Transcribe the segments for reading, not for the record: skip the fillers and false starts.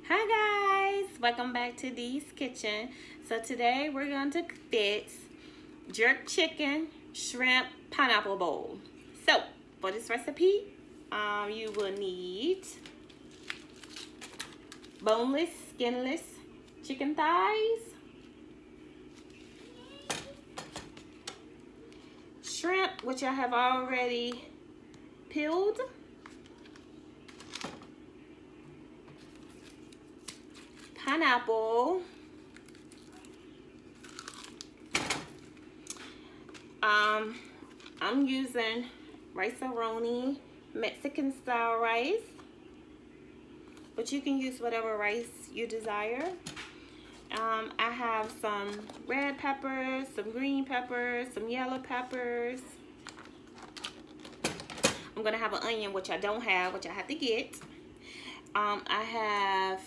Hi guys, welcome back to Dee's Kitchen. So today we're going to fix jerk chicken, shrimp, pineapple bowl. So for this recipe, you will need boneless, skinless chicken thighs, shrimp, which I have already peeled, pineapple, I'm using rice-a-roni, Mexican style rice, but you can use whatever rice you desire. I have some red peppers, some green peppers, some yellow peppers. I'm gonna have an onion, which I don't have, which I have to get. I have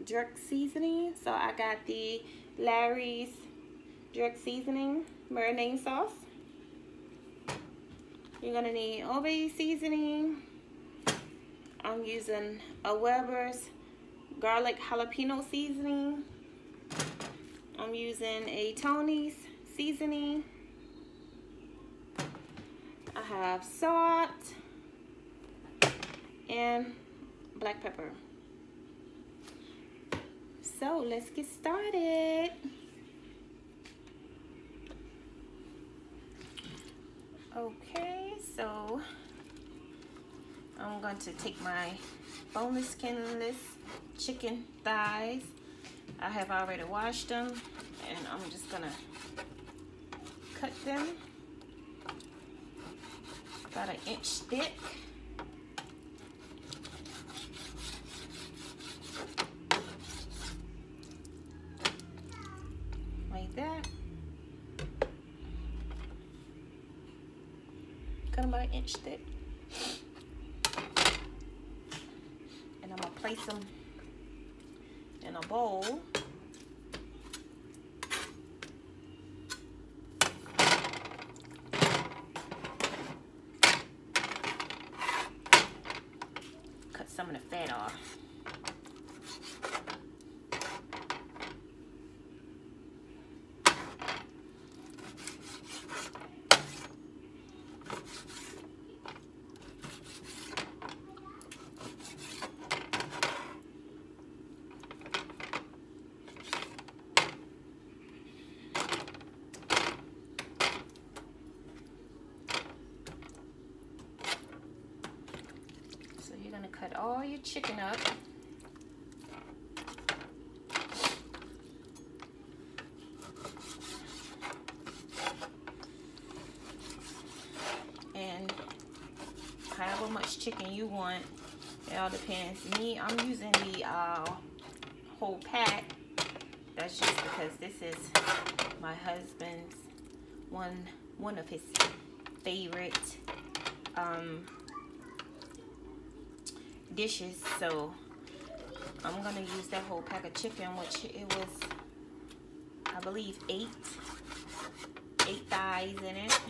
jerk seasoning, so I got the Larry's jerk seasoning marinade sauce. You're gonna need Old Bay seasoning. I'm using a Weber's garlic jalapeno seasoning. I'm using a Tony's seasoning. I have salt and black pepper. So let's get started. Okay, so I'm going to take my boneless, skinless chicken thighs. I have already washed them, and I'm just gonna cut them about an inch thick. Like that. Cut them about an inch thick. And I'm gonna place them in a bowl. Cut some of the fat off. You're gonna cut all your chicken up. And however much chicken you want, it all depends. Me, I'm using the whole pack. That's just because this is my husband's one of his favorite dishes, so I'm gonna use that whole pack of chicken, which it was, I believe, eight thighs in it.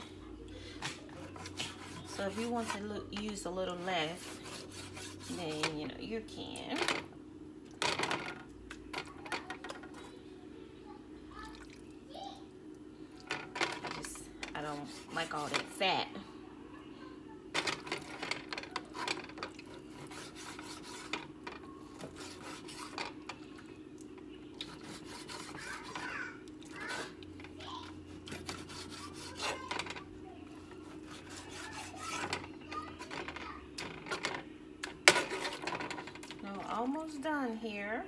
So if you want to use a little less, then you know you can. I don't like all that fat. Almost done here.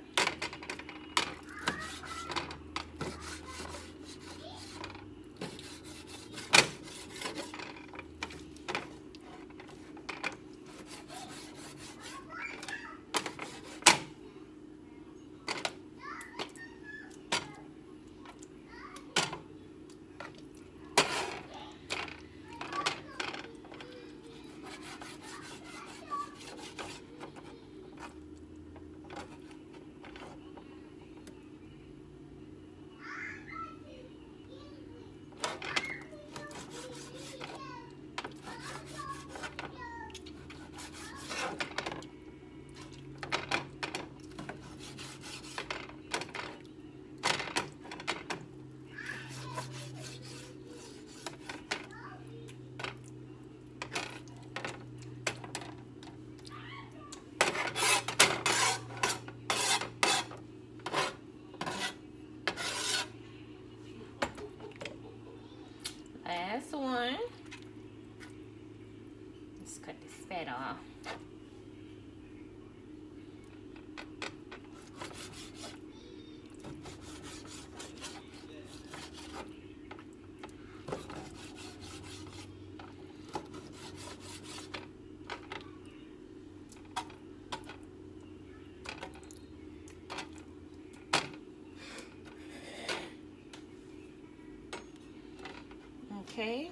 that off. Okay.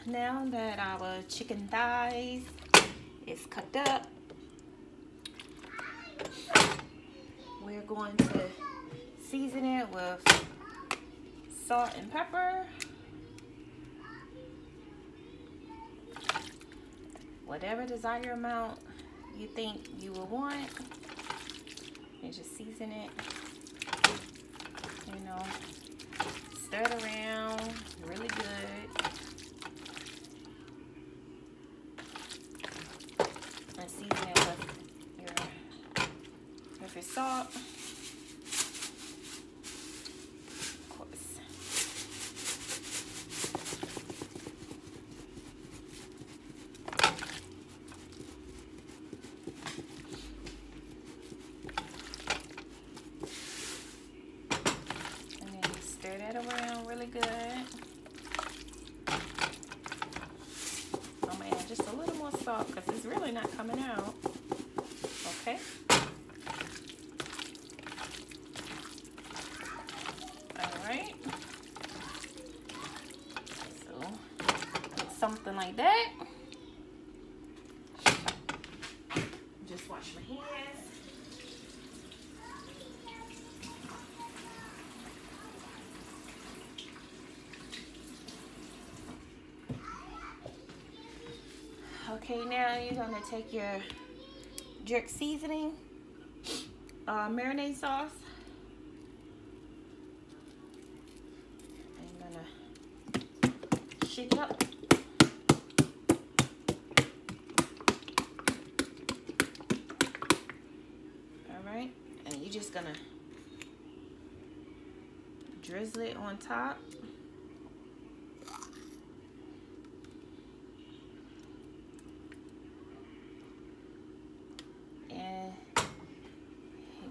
Now that our chicken thighs is cooked up, we're going to season it with salt and pepper, whatever desired amount you think you will want, and just season it, you know, stir it around really good, and season it with your salt, of course. Stir that around really good. I'm gonna add just a little more salt because it's really not coming out. Okay. Alright. So, something like that. Just wash my hands. Okay, now you're gonna take your jerk seasoning, marinade sauce, and you're gonna shake it up. All right, and you're just gonna drizzle it on top.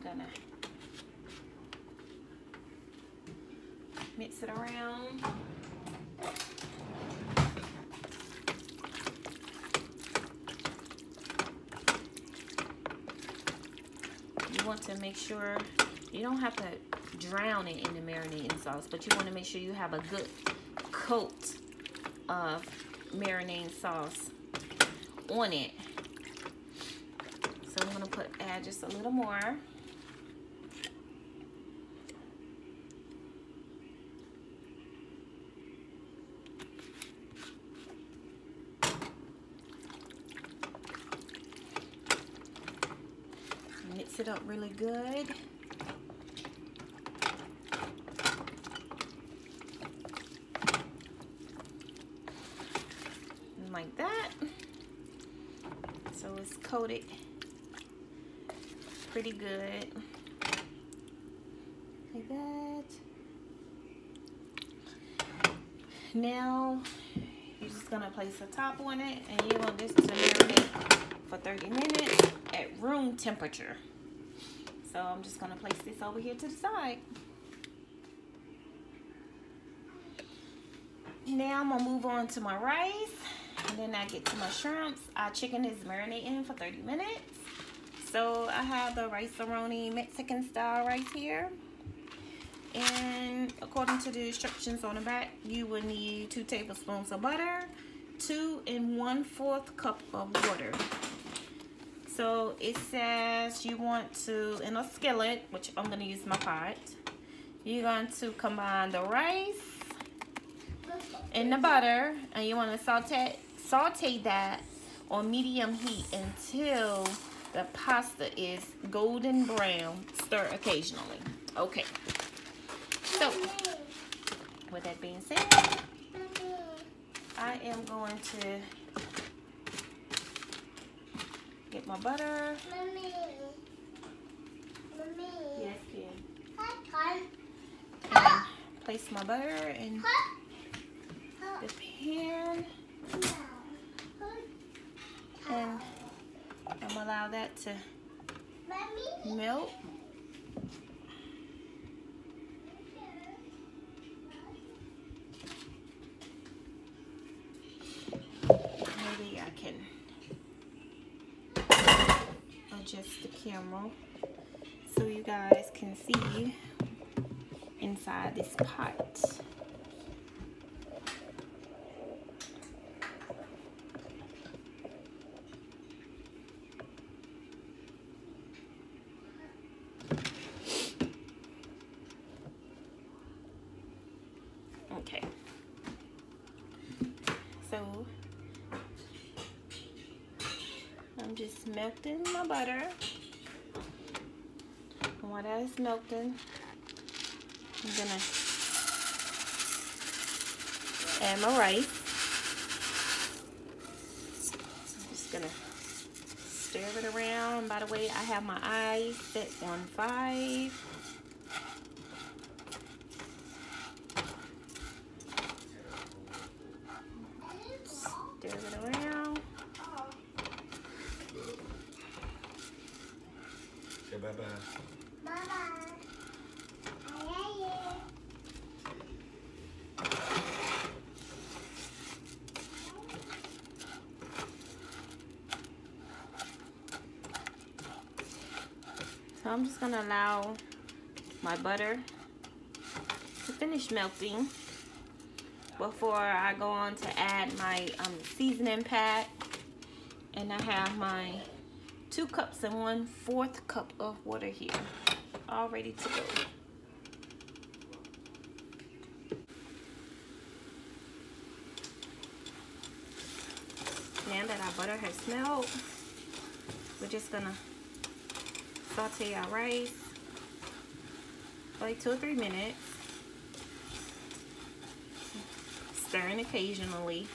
Gonna mix it around. You want to make sure you don't have to drown it in the marinating sauce, but you want to make sure you have a good coat of marinating sauce on it. So I'm gonna add just a little more. Mix it up really good. And like that. So it's coated pretty good. Like that. Now you're just gonna place a top on it, and you want this to marinate for 30 minutes at room temperature. So I'm just gonna place this over here to the side. Now I'm gonna move on to my rice, and then I get to my shrimps. Our chicken is marinating for 30 minutes. So I have the rice-a-roni Mexican style rice here. And according to the instructions on the back, you will need 2 tablespoons of butter, 2 1/4 cup of water. So it says you want to, in a skillet, which I'm going to use my pot, you're going to combine the rice and the butter, and you want to saute that on medium heat until the pasta is golden brown. Stir occasionally. Okay. So, with that being said, I am going to get my butter. Mommy. Yes, Ken. And place my butter in the pan. And I'm gonna allow that to melt. Maybe I can adjust the camera so you guys can see inside this pot. Okay, so I'm just melting my butter. And while that is melting, I'm gonna add my rice. I'm just gonna stir it around. By the way, I have my eyes set on 5. Stir it around. Say bye-bye. Bye-bye. So I'm just gonna allow my butter to finish melting before I go on to add my seasoning pack. And I have my 2 cups and 1/4 cup of water here, all ready to go. Now that our butter has melted, we're just gonna saute our rice for like 2 or 3 minutes, stirring occasionally.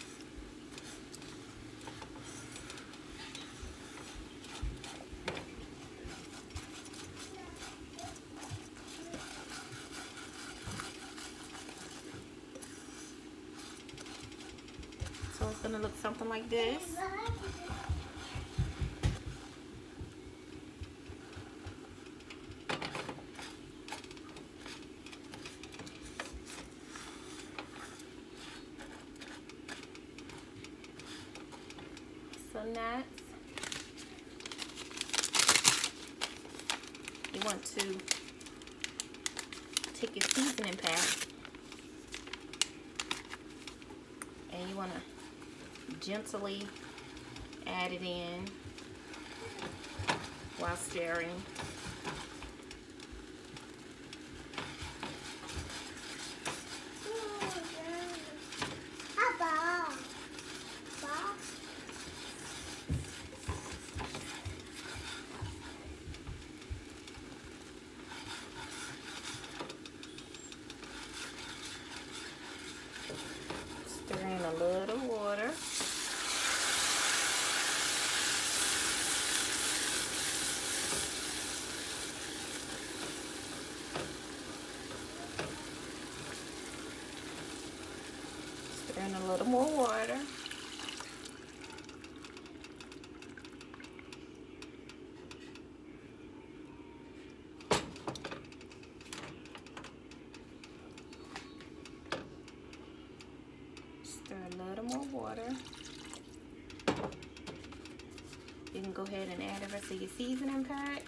So it's gonna look something like this. So next, you want to take your seasoning pack and you want to gently add it in while stirring. Stir in a little water. Stir in a little more water. Stir a little more water. You can go ahead and add the rest of your seasoning pack.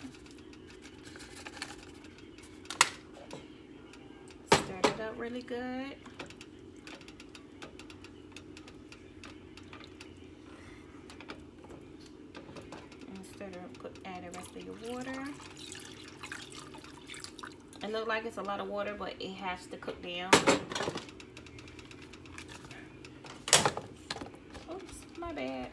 Stir it up really good. And stir it up, add the rest of your water. It looks like it's a lot of water, but it has to cook down. Oops, my bad.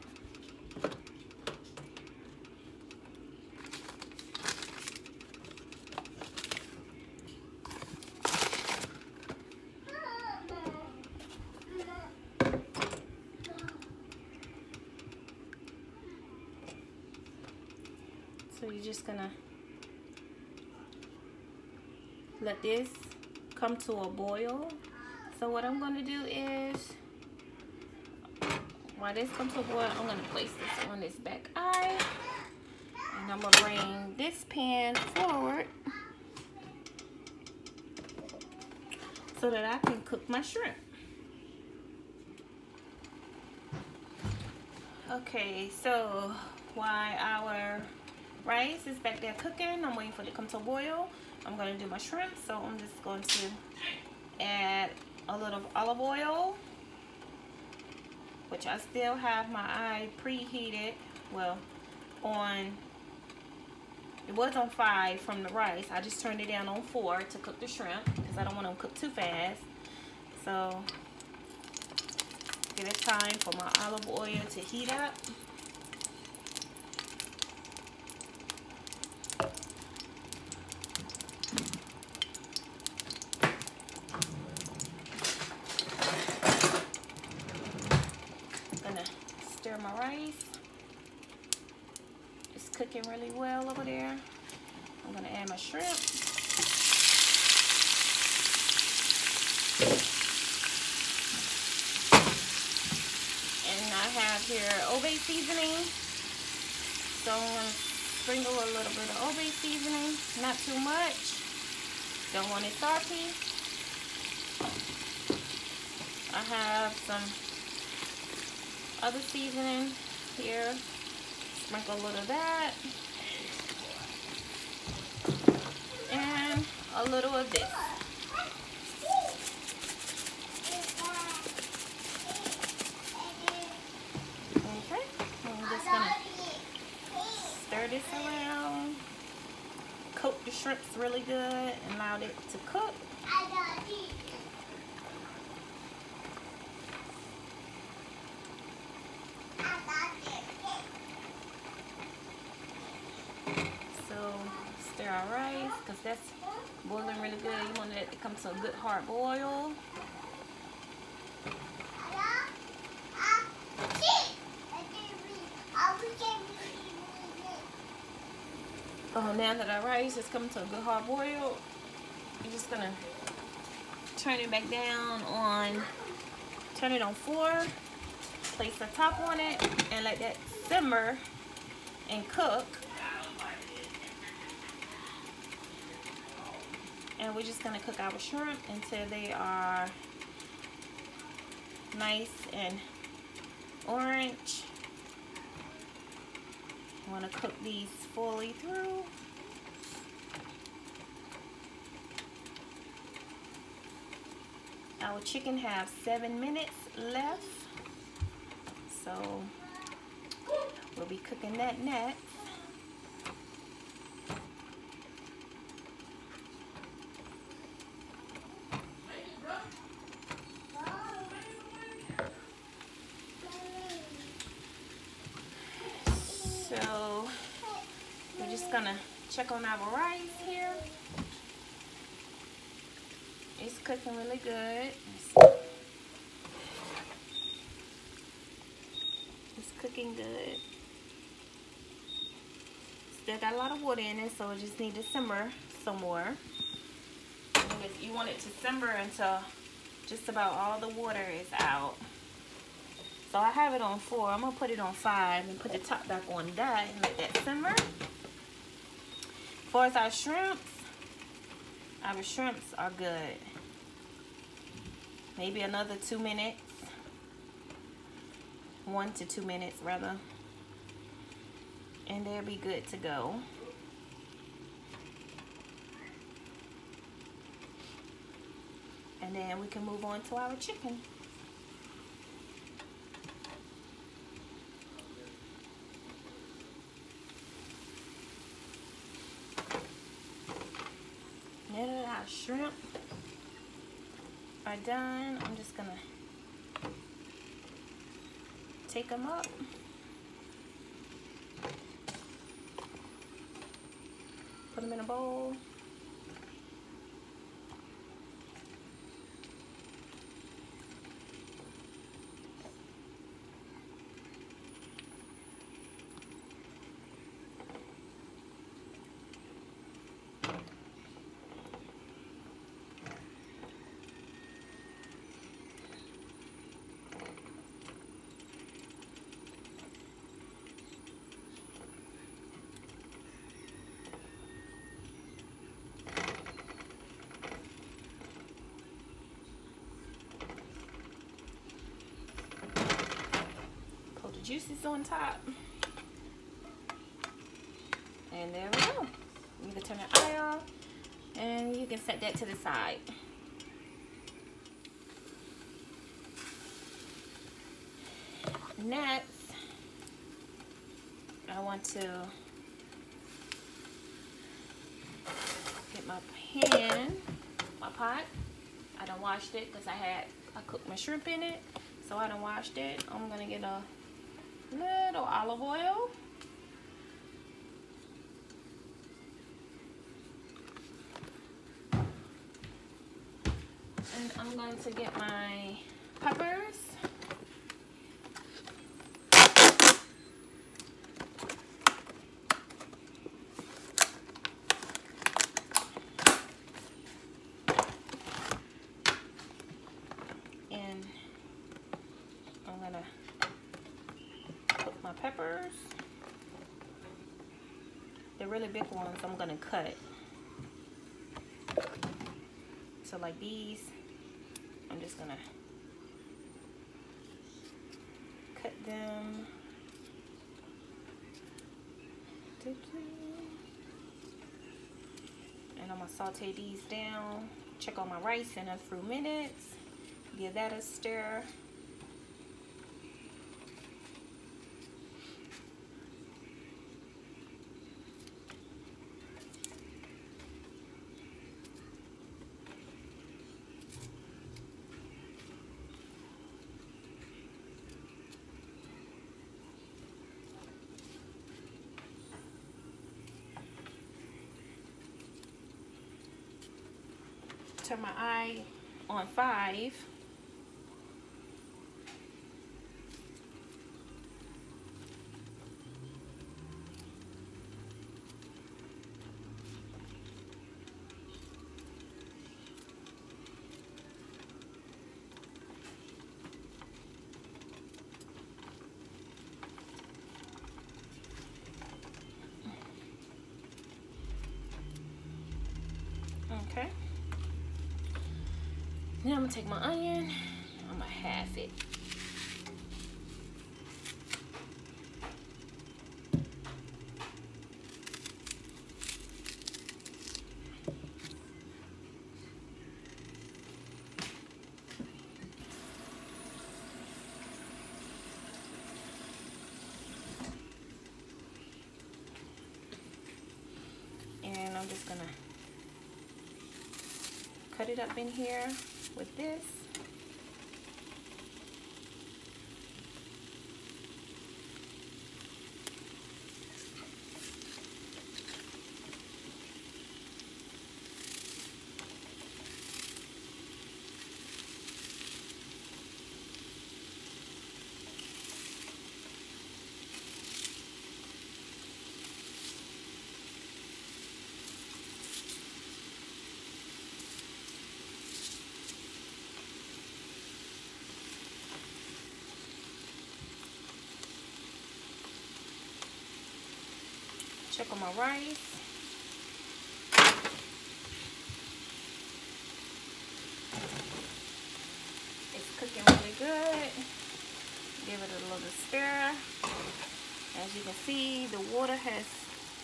So you're just gonna let this come to a boil. So what I'm going to do is, while this comes to a boil, I'm going to place this on this back eye. And I'm going to bring this pan forward so that I can cook my shrimp. Okay, so while our rice is back there cooking, I'm waiting for it to come to a boil. I'm going to do my shrimp, so I'm just going to add a little olive oil, which I still have my eye preheated. Well, it was on 5 from the rice. I just turned it down on 4 to cook the shrimp because I don't want them to cook too fast. So give it time for my olive oil to heat up. I'm gonna stir my rice. It's cooking really well over there. I'm gonna add my shrimp. And I have here Obey seasoning. So I'm gonna sprinkle a little bit of Obey seasoning, not too much. Don't want it salty. I have some other seasoning here. Sprinkle a little of that. And a little of this. Okay, I'm just gonna stir this around. Coat the shrimps really good and allow it to cook. So stir our rice because that's boiling really good. You want it to come to a good hard boil. Now that our rice is coming to a good hard boil, you're just gonna turn it back down on, turn it on 4, place the top on it, and let that simmer and cook. And we're just gonna cook our shrimp until they are nice and orange. I want to cook these fully through. Our chicken have 7 minutes left, so we'll be cooking that next. So we're just gonna check on our rice here. It's cooking really good. It's cooking good. Still got a lot of water in it, so it just need to simmer some more. You want it to simmer until just about all the water is out. So I have it on 4. I'm gonna put it on 5 and put the top back on that and let that simmer. As far as our shrimps are good. Maybe another 2 minutes. 1 to 2 minutes rather. And they'll be good to go. And then we can move on to our chicken. Now that our shrimp are done, I'm just gonna take them up. Put them in a bowl. juices on top. And there we go. You can turn the eye off and you can set that to the side. Next, I want to get my pan, my pot. I done washed it because I cooked my shrimp in it, so I done washed it. I'm gonna get a little olive oil. And I'm going to get my peppers. And I'm going to put my peppers. The really big ones I'm going to cut. So like these, I'm just gonna cut them. And I'm gonna saute these down. Check on my rice in a few minutes. Give that a stir. Turn my eye on 5. Okay. Now I'm gonna take my onion, I'm gonna half it. And I'm just gonna cut it up in here with this. Check on my rice. It's cooking really good. Give it a little stir. As you can see, the water has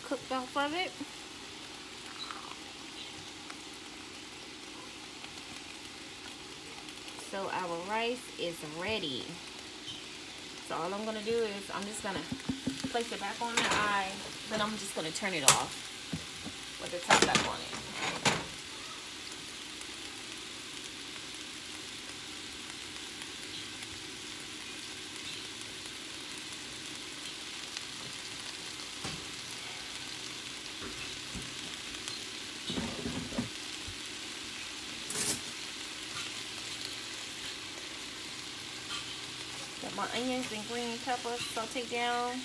cooked off of it. So our rice is ready. So all I'm gonna do is I'm just gonna place it back on the eye, then I'm just gonna turn it off with the top back on it. Got my onions and green peppers sauteed down.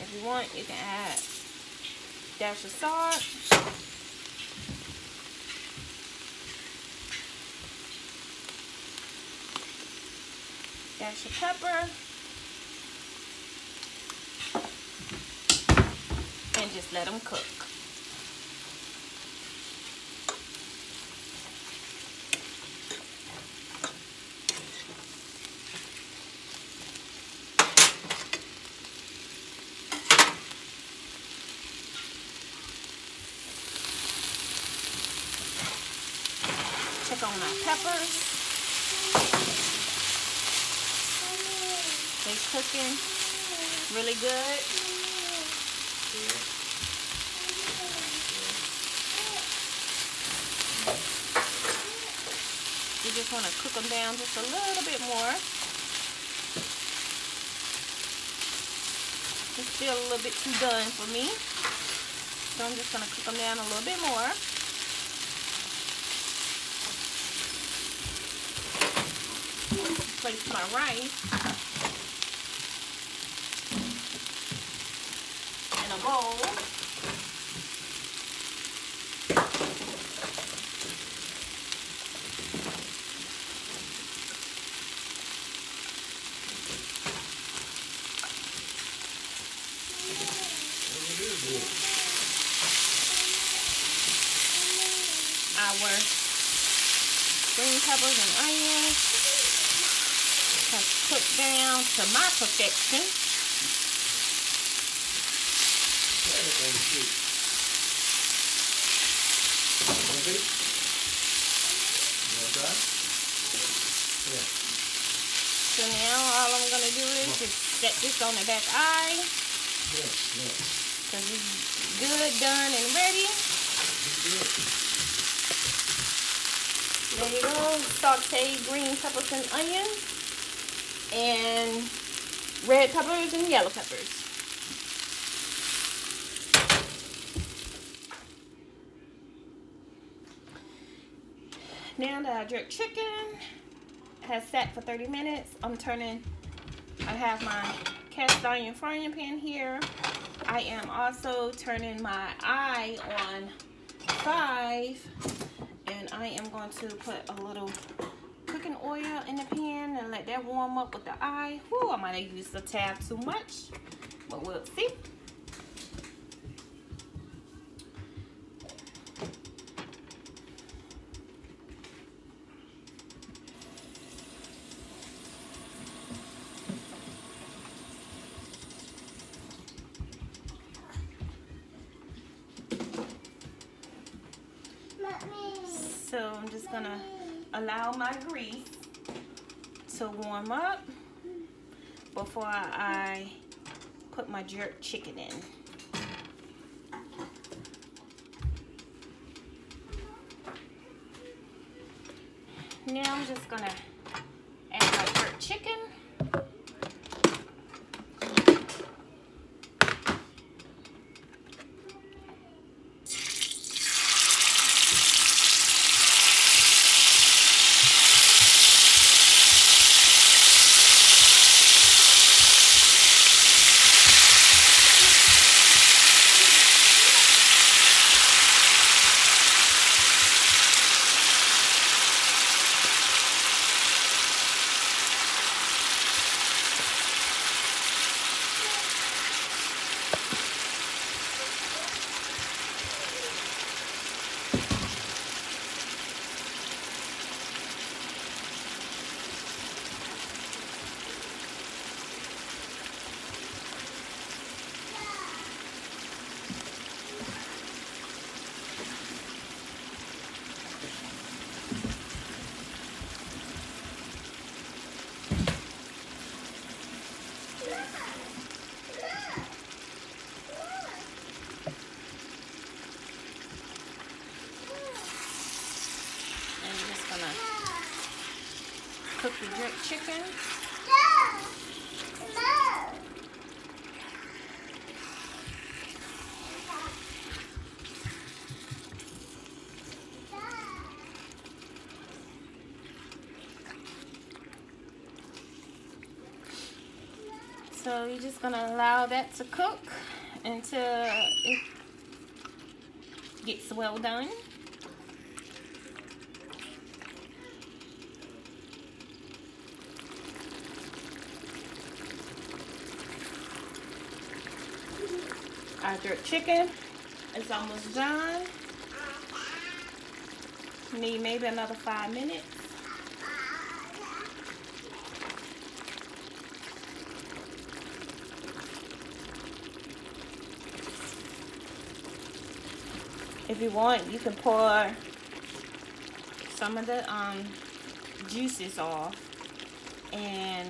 If you want, you can add a dash of salt. Dash of pepper. And just let them cook. on our peppers. They cooking really good. You just want to cook them down just a little bit more. It's still a little bit too done for me. So I'm just going to cook them down a little bit more. Place my rice in a bowl. Our green peppers and onions have cooked down to my perfection. So now all I'm going to do is just set this on the back eye. Because it's good, done, and ready. There you go. Sauteed green peppers and onions. And red peppers and yellow peppers. Now that I jerk chicken has sat for 30 minutes, I have my cast iron frying pan here. I am also turning my eye on 5, and I am going to put a little cooking oil in the pan and let that warm up with the eye. Whew, I might have used a tad too much, but we'll see. So I'm just gonna allow my grease to warm up before I put my jerk chicken in. Now I'm just gonna add my jerk chicken. Cook the jerk chicken. So you're just gonna allow that to cook until it gets well done. Our jerk chicken is almost done. Need maybe another 5 minutes. If you want, you can pour some of the juices off and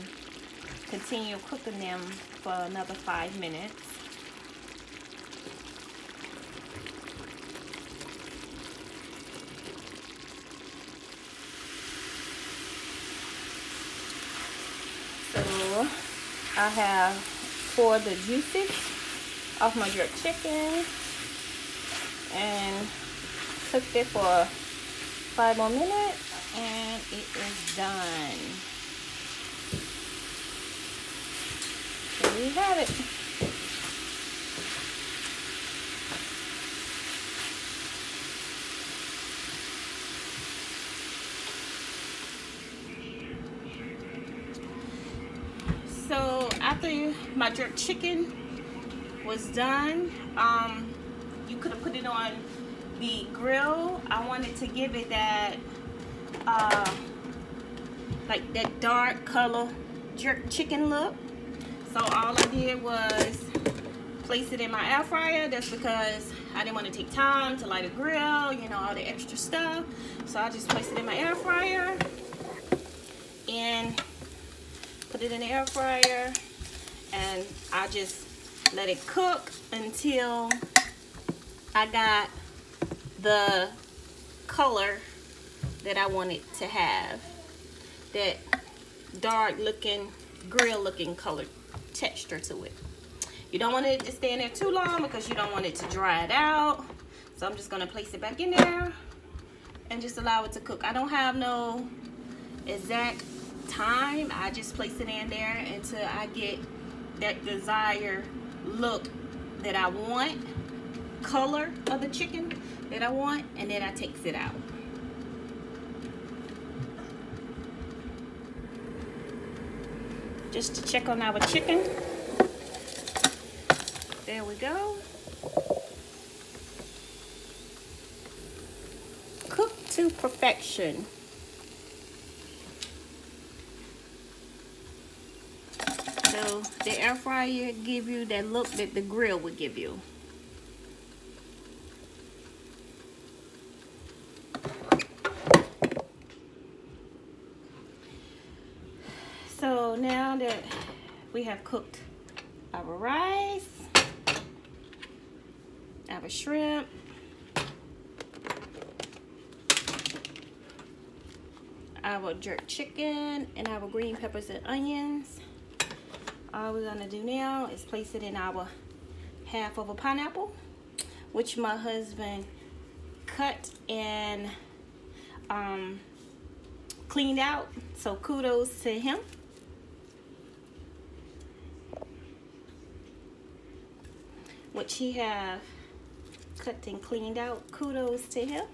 continue cooking them for another 5 minutes. So I have poured the juices off my jerk chicken and cooked it for 5 more minutes, and it is done. There you have it. So after my jerk chicken was done, you could have put it on the grill. I wanted to give it that like that dark color jerk chicken look. So all I did was place it in my air fryer. That's because I didn't want to take time to light a grill, you know, all the extra stuff. So I just placed it in my air fryer and put it in the air fryer, and I just let it cook until I got the color that I wanted to have, that dark looking, grill looking color texture to it. You don't want it to stay in there too long because you don't want it to dry it out. So I'm just gonna place it back in there and just allow it to cook. I don't have no exact time. I just place it in there until I get that desired look that I want, color of the chicken that I want, and then I takes it out. Just to check on our chicken. There we go. Cooked to perfection. So the air fryer give you that look that the grill would give you. So now that we have cooked our rice, our shrimp, our jerk chicken, and our green peppers and onions, all we're gonna do now is place it in our half of a pineapple, which my husband cut and cleaned out. So kudos to him. Which he have cut and cleaned out. Kudos to him.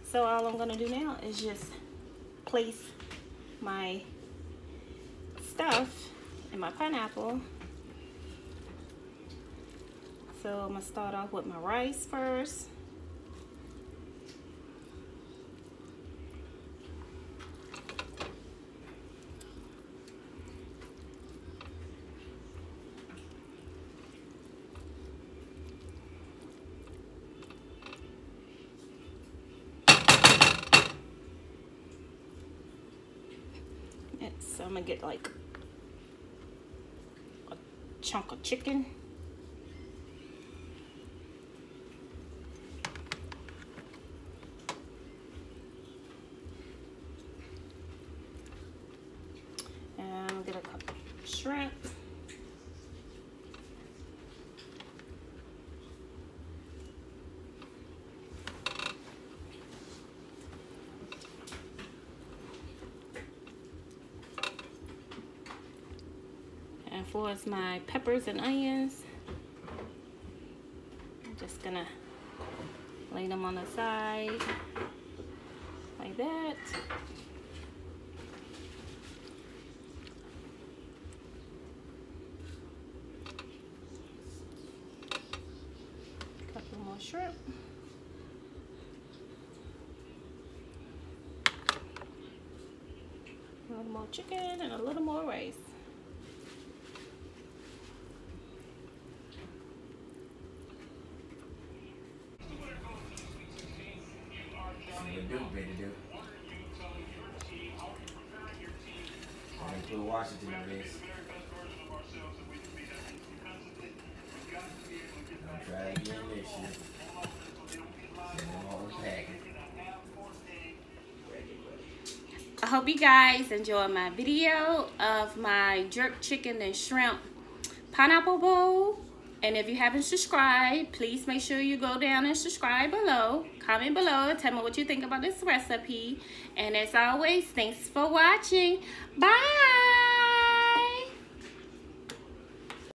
So all I'm gonna do now is just place my stuff in my pineapple. So I'm gonna start off with my rice first. So I'm gonna get like a chunk of chicken. And I'll get a couple of shrimp. And for my peppers and onions, I'm just gonna lay them on the side like that. Couple more shrimp. A little more chicken and a little more rice. put Washington on this. I'll try it again next year. I hope you guys enjoyed my video of my jerk chicken and shrimp pineapple bowl. And if you haven't subscribed, please make sure you go down and subscribe below. Comment below and tell me what you think about this recipe. And as always, thanks for watching. Bye.